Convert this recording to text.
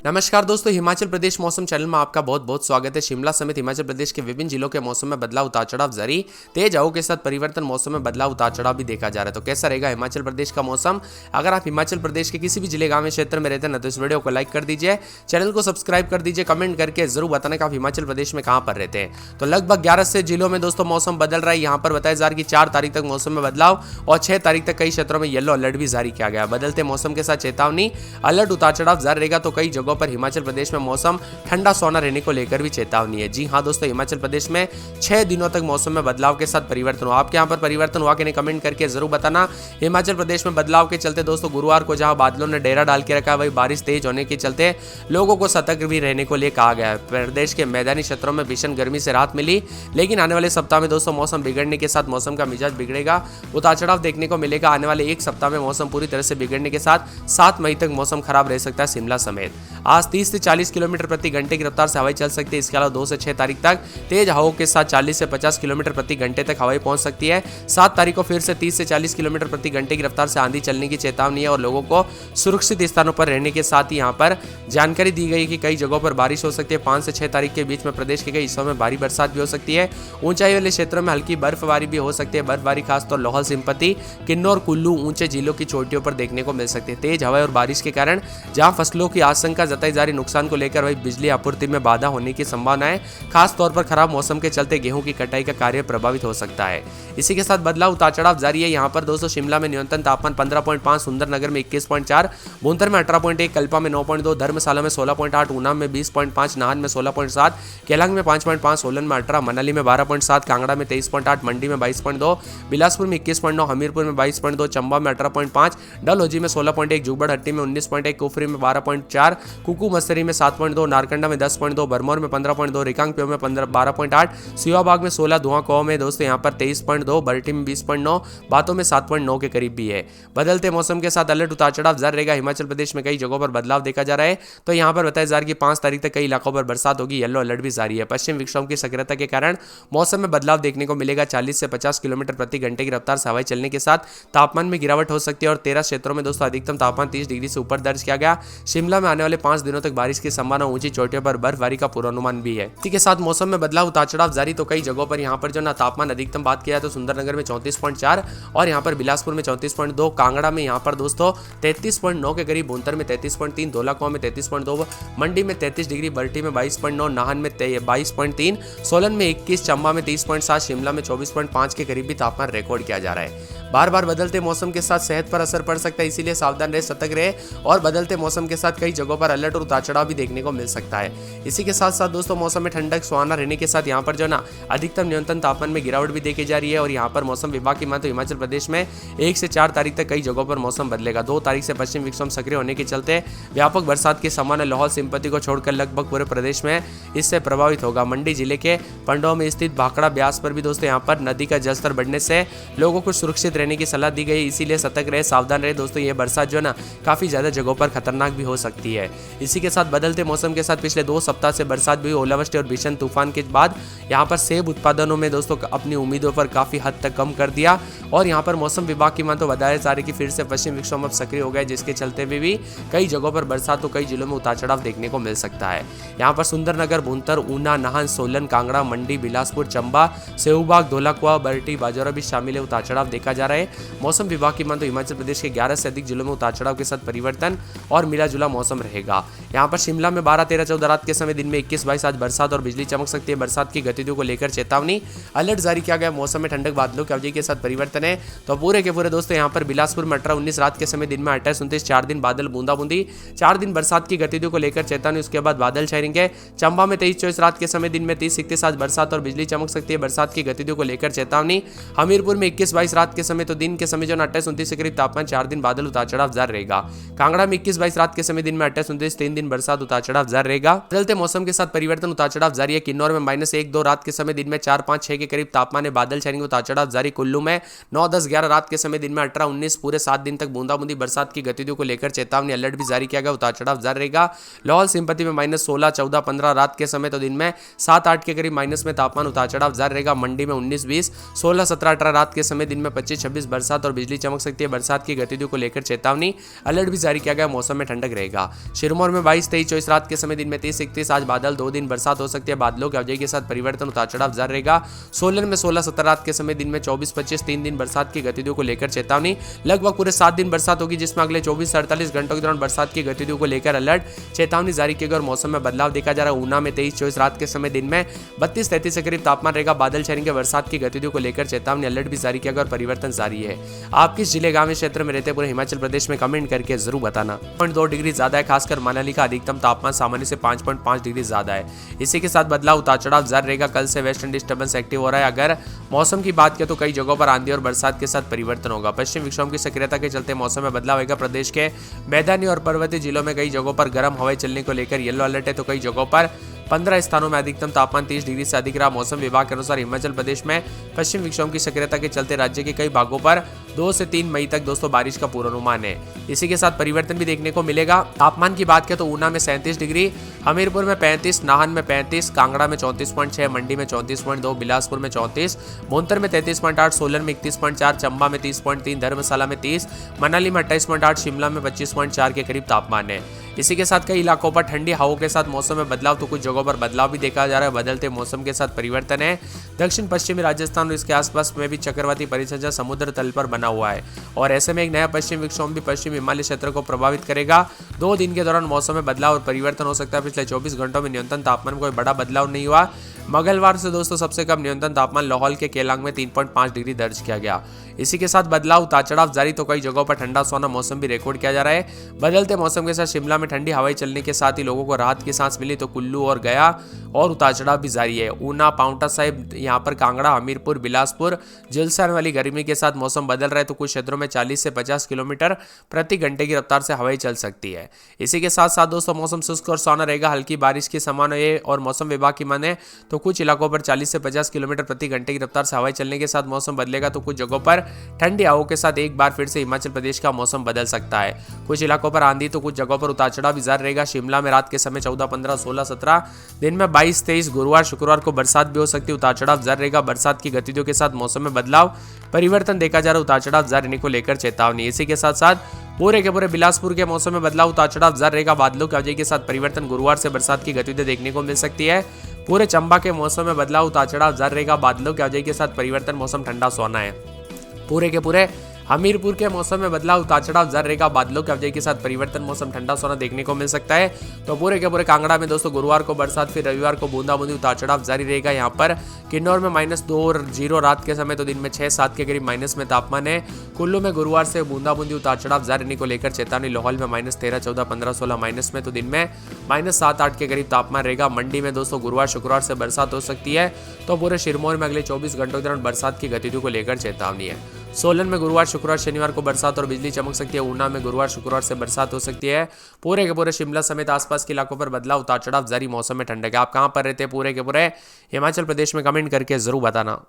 नमस्कार दोस्तों, हिमाचल प्रदेश मौसम चैनल में आपका बहुत बहुत स्वागत है। शिमला समेत हिमाचल प्रदेश के विभिन्न जिलों के मौसम में बदलाव उतार चढ़ाव जारी, तेज हवाओं के साथ परिवर्तन, मौसम में बदलाव उतार चढ़ाव भी देखा जा रहा है। तो कैसा रहेगा हिमाचल प्रदेश का मौसम? अगर आप हिमाचल प्रदेश के किसी भी जिले गांव क्षेत्र में रहते हैं ना, तो इस वीडियो को लाइक कर दीजिए, चैनल को सब्सक्राइब कर दीजिए, कमेंट करके जरूर बताना कि आप हिमाचल प्रदेश में कहाँ पर रहते हैं। तो लगभग 11 से जिलों में दोस्तों मौसम बदल रहा है। यहाँ पर बताया जा रहा है कि 4 तारीख तक मौसम में बदलाव और 6 तारीख तक कई क्षेत्रों में येलो अलर्ट भी जारी किया गया। बदलते मौसम के साथ चेतावनी, अलर्ट उतार चढ़ाव जारी रहेगा। तो कई जगहों पर हिमाचल प्रदेश में मौसम ठंडा सोना रहने को लेकर भी चेतावनी है। जी हां दोस्तों, हिमाचल प्रदेश में 6 दिनों तक मौसम में बदलाव के साथ परिवर्तन हुआ। आपके यहां पर परिवर्तन हुआ कि नहीं, कमेंट करके जरूर बताना। हिमाचल प्रदेश में बदलाव के चलते दोस्तों गुरुवार को जहां बादलों ने डेरा डाल के रखा है, वही बारिश तेज होने के चलते लोगों को सतर्क भी रहने को लिए कहा गया है। प्रदेश के मैदानी क्षेत्रों में भीषण गर्मी से राहत मिली, लेकिन आने वाले सप्ताह में दोस्तों मौसम बिगड़ने के साथ मौसम का मिजाज बिगड़ेगा, उतार चढ़ाव देखने को मिलेगा। आने वाले एक सप्ताह में मौसम पूरी तरह से बिगड़ने के साथ 7 मई तक मौसम खराब रह सकता है शिमला समेत। आज 30 से 40 किलोमीटर प्रति घंटे की रफ्तार से हवाएं चल सकती है। इसके अलावा 2 से 6 तारीख तक तेज हवाओं के साथ 40 से 50 किलोमीटर प्रति घंटे तक हवाएं पहुंच सकती है। 7 तारीख को फिर से 30 से 40 किलोमीटर प्रति घंटे की रफ्तार से आंधी चलने की चेतावनी है और लोगों को सुरक्षित स्थानों पर रहने के साथ ही यहाँ पर जानकारी दी गई कि कई जगहों पर बारिश हो सकती है। 5 से 6 तारीख के बीच में प्रदेश के कई हिस्सों में भारी बरसात भी हो सकती है। ऊंचाई वाले क्षेत्रों में हल्की बर्फबारी भी हो सकती है। बर्फबारी खासतौर लाहौल स्पीति, किन्नौर, कुल्लू ऊंचे जिलों की चोटियों पर देखने को मिल सकती है। तेज हवाएं और बारिश के कारण जहां फसलों की आशंका जताई जा रही, नुकसान को लेकर वही बिजली आपूर्ति में बाधा होने की संभावना है। खास तौर पर खराब मौसम के चलते गेहूं की कटाई का कार्य प्रभावित हो सकता है। इसी के साथ बदलाव उतार चढ़ाव जारी है। यहाँ पर दोस्तों शिमला में न्यूनतम तापमान 15.5, सुंदरनगर में 21.4, भुंतर में 18.1, कल्पा में 9.2, धर्मशाला में 16.8, ऊना में 20.5, नाहन में 16.7, केलांग में 5.5, सोलन में 18, मनाली में 12.7, कांगड़ा में 23.8, मंडी में 22.2, बिलासपुर में 21.9, हमीरपुर में 22.2, चंबा में 18.5, डलहौजी में 16.1, जुगबड़हट्टी में 19.1, कुफरी में 12.4, कुकू मस्तरी में 7.2, नारकंडा में 10.2, भरमौर में 15.2, रिकांगपिओ में 12.8, सिवाबाग में 16, धुआं में दोस्तों यहाँ पर 23.2, बल्टी में 20.9, बातों में 7.9 के करीब भी है। बदलते मौसम के साथ अलर्ट उतार चढ़ाव जारी रहेगा। हिमाचल प्रदेश में कई जगहों पर बदलाव देखा जा रहा है। तो यहाँ पर बताया जा रहा है कि 5 तारीख तक कई इलाकों पर बरसात होगी। येलो अलर्ट भी जारी है। पश्चिम विक्षोभ की सक्रियता के कारण मौसम में बदलाव देखने को मिलेगा। 40 से 50 किलोमीटर प्रति घंटे की रफ्तार से हवाएं चलने के साथ तापमान में गिरावट हो सकती है और 13 क्षेत्रों में दोस्तों अधिकतम तापमान 30 डिग्री से ऊपर दर्ज किया गया। शिमला में आने वाले 5 दिनों तक बारिश की संभावना, ऊंची चोटियों पर बर्फबारी का पूर्वानुमान भी है। इसी के साथ मौसम में बदलाव उतार चढ़ाव जारी। तो कई जगहों पर यहाँ पर जो ना तापमान अधिकतम बात किया तो सुंदरनगर में 34.4 और यहाँ पर बिलासपुर में 34.2, कांगड़ा में यहाँ पर दोस्तों 33.9 के करीब, भुंतर में 33.3, धौलाकुआं में 33.2, मंडी में 33 डिग्री, बल्टी में 22.9, नाहन में 22.3, सोलन में 21, चंबा में 30.7, शिमला में 24.5 के करीब भी तापमान रिकॉर्ड किया जा रहा है। बार बार बदलते मौसम के साथ सेहत पर असर पड़ सकता है, इसीलिए सावधान रहे, सतर्क रहे और बदलते मौसम के साथ कई जगहों पर अलर्ट और उतार चढ़ाव भी देखने को मिल सकता है। इसी के साथ साथ दोस्तों मौसम में ठंडक सुहाना रहने के साथ यहाँ पर जो ना अधिकतम न्यूनतम तापमान में गिरावट भी देखी जा रही है। और यहाँ पर मौसम विभाग की माने तो हिमाचल प्रदेश में 1 से 4 तारीख तक कई जगहों पर मौसम बदलेगा। 2 तारीख से पश्चिम विक्षोभ सक्रिय होने के चलते व्यापक बरसात की संभावना लाहौल स्पीति को छोड़कर लगभग पूरे प्रदेश में इससे प्रभावित होगा। मंडी जिले के पंडोह में स्थित भाखड़ा ब्यास पर भी दोस्तों यहाँ पर नदी का जलस्तर बढ़ने से लोगों को सुरक्षित रहने की सलाह दी गई, इसीलिए सतर्क रहे, सावधान रहे दोस्तों। ये बरसात जो है ना काफी ज्यादा जगहों पर खतरनाक भी हो सकती है। इसी के साथ बदलते मौसम के साथ पिछले 2 सप्ताह से बरसात भी हुई। ओलावृष्टि और भीषण तूफान के बाद यहाँ पर सेब उत्पादनों में दोस्तों अपनी उम्मीदों पर काफी हद तक कम कर दिया। और यहाँ पर मौसम विभाग की माने तो बताया जा रहा है कि फिर से पश्चिम विक्षोभ अब सक्रिय हो गए, जिसके चलते भी कई जगहों पर बरसात तो कई जिलों में उतार चढ़ाव देखने को मिल सकता है। यहाँ पर सुंदरनगर, भुंतर, ऊना, नाहन, सोलन, कांगड़ा, मंडी, बिलासपुर, चंबा, सेऊबाग, धौलाकुआं, बल्टी, बाजौरा भी शामिल है। उतार चढ़ाव देखा जा रहा है। मौसम विभाग की माने तो हिमाचल प्रदेश के 11 से अधिक जिलों में उतार चढ़ाव के साथ परिवर्तन और मिला जुला मौसम रहेगा। यहाँ पर शिमला में 12, 13, 14 रात के समय, दिन में 21, 22 आज बरसात और बिजली चमक सकती है। बरसात की गतिविधियों को लेकर चेतावनी, अलर्ट जारी किया गया। मौसम में ठंडक, बादलों की अवधि के साथ परिवर्तन है। तो पूरे के पूरे दोस्तों यहाँ पर बिलासपुर में 18, 19 रात के समय, दिन में 28, 29, 4 दिन बादल बूंदाबूंदी, 4 दिन बरसात की गतिविधियों को लेकर चेतावनी। उसके बाद बादल छाएंगे। चंबा में 23, 24 रात के समय, दिन में 30, 31 आज बरसात और बिजली चमक सकती है। बरसात की गतिविधियों को लेकर चेतावनी। हमीरपुर में 21, 22 रात के समय, तो दिन के समय जो 28, 29 के करीब तापमान, 4 दिन बादल उतार चढ़ाव जारी रहेगा। कांगड़ा में 21, 22 रात के समय, दिन में 28, 29, 3 दिन बरसात उतार चढ़ाव जारी रहेगा। बदलते मौसम के साथ परिवर्तन, उतार चढ़ाव जारी है। किन्नौर में -1, 2 रात के समय, दिन में 4, 5, 6 के करीब तापमान है। बादल छाएंगे, उतार चढ़ाव जारी। कुल्लू में 9, 10, 11 रात के समय, दिन में 18, 19 पूरे 7 दिन तक बूंदाबूंदी बरसात की गतिविधियों को लेकर चेतावनी, अलर्ट भी जारी किया गया। उतार चढ़ाव जारी रहेगा। लाहौल स्पीति में -16, 14, 15 रात के समय, तो दिन में 7, 8 के करीब माइनस में तापमान, उतार चढ़ाव जारी रहेगा। मंडी में 19, 20, 16, 17, 18 रात के समय, दिन में 25, 26 बरसात और बिजली चमक सकती है। बरसात की गतिविधियों को लेकर चेतावनी, अलर्ट भी जारी किया गया। मौसम में ठंडक रहेगा। सिरमौर में 22, 23, 24 रात के समय, दिन में 30, 31 आज बादल, 2 दिन बरसात हो सकती है। बादलों की अवधि के साथ परिवर्तन, उतार चढ़ाव जारी रहेगा। सोलन में 16, 17 रात के समय, दिन में 24, 25 3 दिन बरसात की गतिविधियों को लेकर चेतावनी। लगभग पूरे 7 दिन बरसात होगी, जिसमें अगले 24 से 48 घंटों के दौरान बरसात की गतिविधियों को लेकर अलर्ट, चेतावनी जारी की गई। और मौसम में बदलाव देखा जा रहा है। ऊना में 23, 24 रात के समय, दिन में 32, 33 के करीब तापमान रहेगा। बादल छाएंगे। बरसात की गतिविधियों को लेकर चेतावनी, अलर्ट भी जारी किया गया और परिवर्तन जारी है। आप किस जिले गांव क्षेत्र में रहते हैं पूरे हिमाचल प्रदेश में, कमेंट करके जरूर बताना। 2 डिग्री ज्यादा है, खासकर मनाली का अधिकतम तापमान सामान्य से 5.5 डिग्री ज्यादा है। इसी के साथ बदलाव, उतार चढ़ाव जारी रहेगा। कल से वेस्टर्न डिस्टर्बेंस एक्टिव हो रहा है। अगर मौसम की बात करें तो कई जगहों पर आंधी और बरसात के साथ परिवर्तन होगा। पश्चिम विक्षोभ की सक्रियता के चलते मौसम में बदलाव होगा। प्रदेश के मैदानी और पर्वतीय जिलों में कई जगहों पर गर्म हवाएं चलने को लेकर येलो अलर्ट है, तो कई जगहों पर 15 स्थानों में अधिकतम तापमान 30 डिग्री से अधिक रहा। मौसम विभाग के अनुसार हिमाचल प्रदेश में पश्चिम विक्षोभ की सक्रियता के चलते राज्य के कई भागों पर 2 से 3 मई तक दोस्तों बारिश का पूर्वानुमान है। इसी के साथ परिवर्तन भी देखने को मिलेगा। तापमान की बात करें तो ऊना में 37 डिग्री, हमीरपुर में 35, नाहन में 35, कांगड़ा में 34.6, मंडी में 34.2, बिलासपुर में 34, भुंतर में 33.8, सोलन में 31.4, चंबा में 30.3, धर्मशाला में 30, मनाली में 28.8, शिमला में 25.4 के करीब तापमान है। इसी के साथ कई इलाकों पर ठंडी हवाओं के साथ मौसम में बदलाव, तो कुछ जगहों पर बदलाव भी देखा जा रहा है। बदलते मौसम के साथ परिवर्तन है। दक्षिण पश्चिमी राजस्थान और इसके आसपास में भी चक्रवाती परिसंचरण समुद्र तल पर बना हुआ है और ऐसे में एक नया पश्चिम विक्षोभ भी पश्चिम हिमालय क्षेत्र को प्रभावित करेगा। 2 दिन के दौरान मौसम में बदलाव और परिवर्तन हो सकता है। पिछले 24 घंटों में न्यूनतम तापमान में कोई बड़ा बदलाव नहीं हुआ। मंगलवार से दोस्तों सबसे कम न्यूनतम तापमान लाहौल के केलांग में 3.5 डिग्री दर्ज किया गया। इसी के साथ बदलाव, उतार चढ़ाव जारी, तो कई जगहों पर ठंडा सोना मौसम भी रिकॉर्ड किया जा रहा है। बदलते मौसम के साथ शिमला में ठंडी हवाएं चलने के साथ ही लोगों को राहत की सांस मिली, तो कुल्लू और गया और उतार चढ़ाव भी जारी है। ऊना, पांवटा साहिब, यहाँ पर कांगड़ा, हमीरपुर, बिलासपुर, झुलसान वाली गर्मी के साथ मौसम बदल रहा है, तो कुछ क्षेत्रों में 40 से 50 किलोमीटर प्रति घंटे की रफ्तार से हवाएं चल सकती है। इसी के साथ साथ दोस्तों मौसम शुष्क और सुहाना रहेगा। हल्की बारिश की संभावना है और मौसम विभाग की माने तो कुछ इलाकों पर 40 से 50 किलोमीटर प्रति घंटे की रफ्तार से हवाएं चलने के साथ मौसम बदलेगा, तो कुछ जगहों पर ठंडी हवाओं के साथ एक बार फिर से हिमाचल प्रदेश का मौसम बदल सकता है। कुछ इलाकों पर आंधी, तो कुछ जगहों पर उतार चढ़ाव भी जारी रहेगा। शिमला में रात के समय 14, 15, 16, 17, दिन में 22, 23, गुरुवार, शुक्रवार को बरसात भी हो सकती है। उतार चढ़ाव जारी रहेगा। बरसात की गतिविधियों के साथ मौसम में बदलाव, परिवर्तन देखा जा रहा है। उतार चढ़ाव जारी रहने को लेकर चेतावनी। इसी के साथ साथ पूरे के पूरे बिलासपुर के मौसम में बदलाव, उतार चढ़ाव जारी रहेगा। बादलों की अवधि के साथ परिवर्तन, गुरुवार से बरसात की गतिविधि देखने को मिल सकती है। पूरे चंबा के मौसम में बदलाव, उतार चढ़ाव जारी रहेगा। बादलों की अवधि के साथ परिवर्तन, मौसम ठंडा सोना है। पूरे के पूरे हमीरपुर के मौसम में बदलाव, उतार चढ़ाव जारी रहेगा। बादलों की अवधि के साथ परिवर्तन, मौसम ठंडा सोना देखने को मिल सकता है। तो पूरे के पूरे कांगड़ा में दोस्तों गुरुवार को बरसात, फिर रविवार को बूंदाबूंदी, उतार चढ़ाव जारी रहेगा। यहाँ पर किन्नौर में -2 और 0 रात के समय, तो दिन में 6, 7 के करीब माइनस में तापमान है। कुल्लू में गुरुवार से बूंदाबूंदी, उतार चढ़ाव जारी रहने को लेकर चेतावनी। लाहौल में -13, 14, 15, 16 माइनस में, तो दिन में -7, 8 के करीब तापमान रहेगा। मंडी में दोस्तों गुरुवार, शुक्रवार से बरसात हो सकती है। तो पूरे सिरमौर में अगले 24 घंटों के दौरान बरसात की गतिविधियों को लेकर चेतावनी है। सोलन में गुरुवार, शुक्रवार, शनिवार को बरसात और बिजली चमक सकती है। ऊना में गुरुवार, शुक्रवार से बरसात हो सकती है। पूरे के पूरे शिमला समेत आसपास के इलाकों पर बदलाव, उतार चढ़ाव जारी, मौसम में ठंडक है। आप कहां पर रहते हैं पूरे के पूरे हिमाचल प्रदेश में, कमेंट करके जरूर बताना।